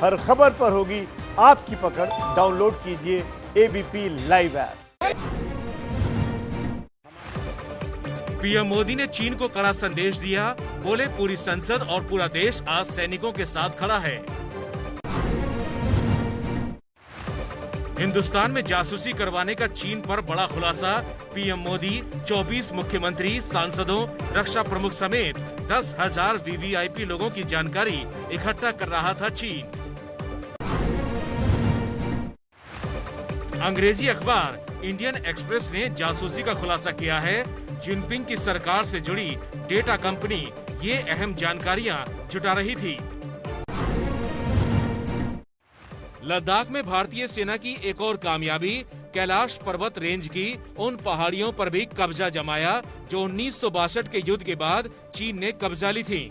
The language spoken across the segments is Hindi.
हर खबर पर होगी आपकी पकड़। डाउनलोड कीजिए ABP live app. PM Modi ने चीन को कड़ा संदेश दिया, बोले पूरी संसद और पूरा देश आज सैनिकों के साथ खड़ा है। हिंदुस्तान में जासूसी करवाने का चीन पर बड़ा खुलासा, पीएम मोदी 24 मुख्यमंत्री, सांसदों, रक्षा प्रमुख समेत 10,000 वीवीआईपी लोगों की जानकारी इकट्ठा कर रहा था चीन। अंग्रेजी अखबार इंडियन एक्सप्रेस ने जासूसी का खुलासा किया है। जिनपिंग की सरकार से जुड़ी डेटा कंपनी ये अहम जानकारियां जुटा रही थी। लद्दाख में भारतीय सेना की एक और कामयाबी, कैलाश पर्वत रेंज की उन पहाड़ियों पर भी कब्जा जमाया जो 1962 के युद्ध के बाद चीन ने कब्जा ली थी।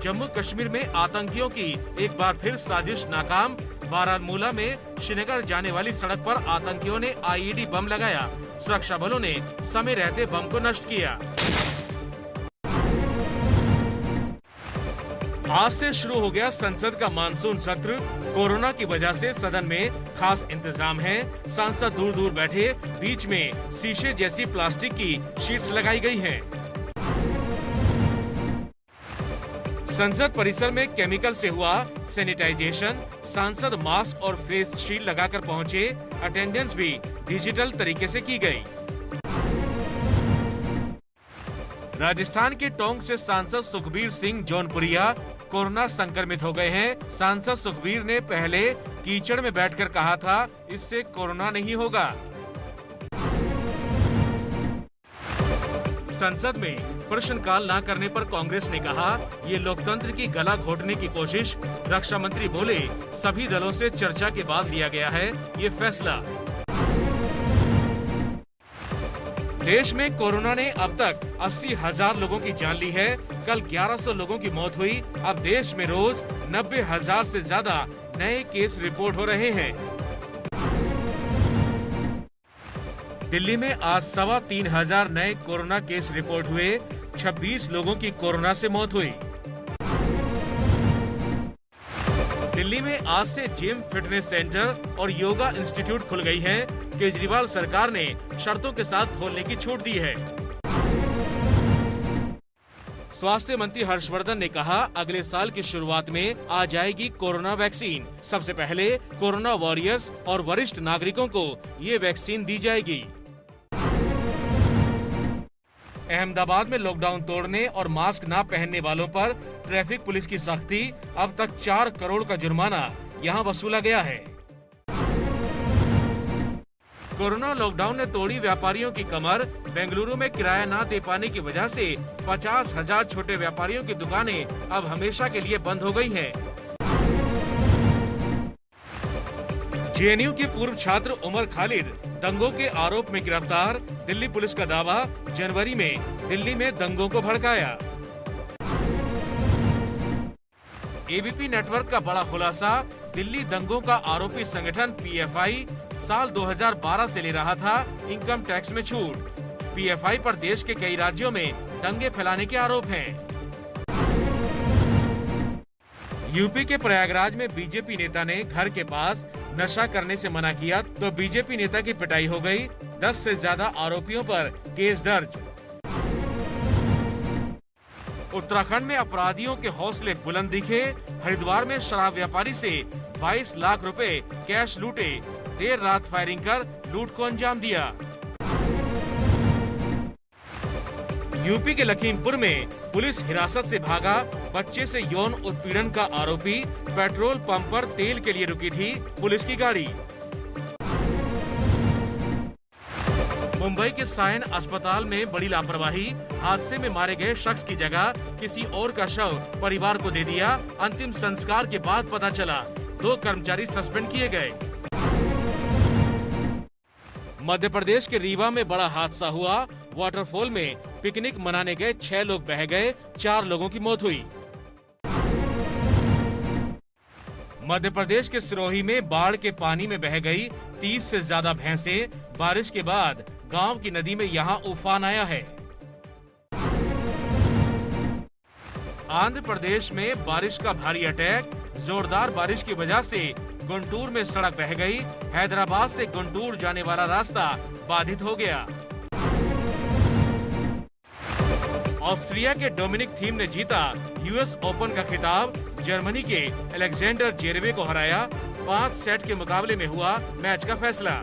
जम्मू कश्मीर में आतंकियों की एक बार फिर साजिश नाकाम, बारामूला में श्रीनगर जाने वाली सड़क पर आतंकियों ने आईईडी बम लगाया, सुरक्षा बलों ने समय रहते बम को नष्ट किया। आज से शुरू हो गया संसद का मानसून सत्र, कोरोना की वजह से सदन में खास इंतजाम है। सांसद दूर दूर बैठे, बीच में शीशे जैसी प्लास्टिक की शीट्स लगाई गई हैं। संसद परिसर में केमिकल से हुआ सैनिटाइजेशन, सांसद मास्क और फेस शील्ड लगाकर पहुंचे, अटेंडेंस भी डिजिटल तरीके से की गई। राजस्थान के टोंक से सांसद सुखबीर सिंह जौनपुरिया कोरोना संक्रमित हो गए हैं। सांसद सुखबीर ने पहले कीचड़ में बैठकर कहा था, इससे कोरोना नहीं होगा। संसद में प्रश्नकाल न करने पर कांग्रेस ने कहा, ये लोकतंत्र की गला घोटने की कोशिश। रक्षा मंत्री बोले, सभी दलों से चर्चा के बाद लिया गया है ये फैसला। देश में कोरोना ने अब तक 80,000 लोगों की जान ली है। कल 1100 लोगों की मौत हुई। अब देश में रोज 90,000 से ज्यादा नए केस रिपोर्ट हो रहे हैं। दिल्ली में आज 3,2500 नए कोरोना केस रिपोर्ट हुए, 26 लोगों की कोरोना से मौत हुई। दिल्ली में आज से जिम, फिटनेस सेंटर और योगा इंस्टीट्यूट खुल गई हैं। केजरीवाल सरकार ने शर्तों के साथ खोलने की छूट दी है। स्वास्थ्य मंत्री हर्षवर्धन ने कहा, अगले साल की शुरुआत में आ जाएगी कोरोना वैक्सीन। सबसे पहले कोरोना वॉरियर्स और वरिष्ठ नागरिकों को ये वैक्सीन दी जाएगी। अहमदाबाद में लॉकडाउन तोड़ने और मास्क न पहनने वालों पर ट्रैफिक पुलिस की सख्ती, अब तक 4 करोड़ का जुर्माना यहां वसूला गया है। कोरोना लॉकडाउन ने तोड़ी व्यापारियों की कमर। बेंगलुरु में किराया न दे पाने की वजह से 50,000 छोटे व्यापारियों की दुकानें अब हमेशा के लिए बंद हो गई हैं। जेएनयू की पूर्व छात्र उमर खालिद दंगों के आरोप में गिरफ्तार। दिल्ली पुलिस का दावा, जनवरी में दिल्ली में दंगों को भड़काया। एबीपी नेटवर्क का बड़ा खुलासा, दिल्ली दंगों का आरोपी संगठन पीएफआई साल 2012 से ले रहा था इनकम टैक्स में छूट। पीएफआई पर देश के कई राज्यों में दंगे फैलाने के आरोप हैं। यूपी के प्रयागराज में बीजेपी नेता ने घर के पास नशा करने से मना किया तो बीजेपी नेता की पिटाई हो गई। 10 से ज्यादा आरोपियों पर केस दर्ज। उत्तराखंड में अपराधियों के हौसले बुलंद दिखे। हरिद्वार में शराब व्यापारी से 22 लाख रुपए कैश लूटे। देर रात फायरिंग कर लूट को अंजाम दिया। यूपी के लखीमपुर में पुलिस हिरासत से भागा बच्चे से यौन उत्पीड़न का आरोपी। पेट्रोल पंप पर तेल के लिए रुकी थी पुलिस की गाड़ी। मुंबई के सायन अस्पताल में बड़ी लापरवाही, हादसे में मारे गए शख्स की जगह किसी और का शव परिवार को दे दिया। अंतिम संस्कार के बाद पता चला 2 कर्मचारी सस्पेंड किए गए। मध्य प्रदेश के रीवा में बड़ा हादसा हुआ। वाटरफॉल में पिकनिक मनाने गए 6 लोग बह गए, 4 लोगों की मौत हुई। मध्य प्रदेश के सिरोही में बाढ़ के पानी में बह गई 30 से ज्यादा भैंसें। बारिश के बाद गांव की नदी में यहां उफान आया है। आंध्र प्रदेश में बारिश का भारी अटैक। जोरदार बारिश की वजह से गुंटूर में सड़क बह गई। हैदराबाद से गुंटूर जाने वाला रास्ता बाधित हो गया। ऑस्ट्रिया के डोमिनिक थीम ने जीता यूएस ओपन का खिताब। जर्मनी के अलेक्जेंडर जेरेवे को हराया। 5 सेट के मुकाबले में हुआ मैच का फैसला।